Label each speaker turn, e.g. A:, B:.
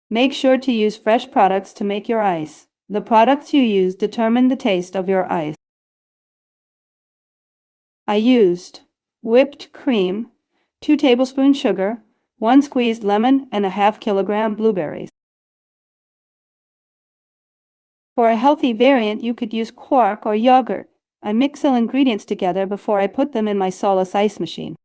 A: Make sure to use fresh products to make your ice. The products you use determine the taste of your ice. I used whipped cream, 2 tablespoons sugar, 1 squeezed lemon, and a half kilogram blueberries. For a healthy variant, you could use quark or yogurt. I mix all ingredients together before I put them in my Solis ice machine.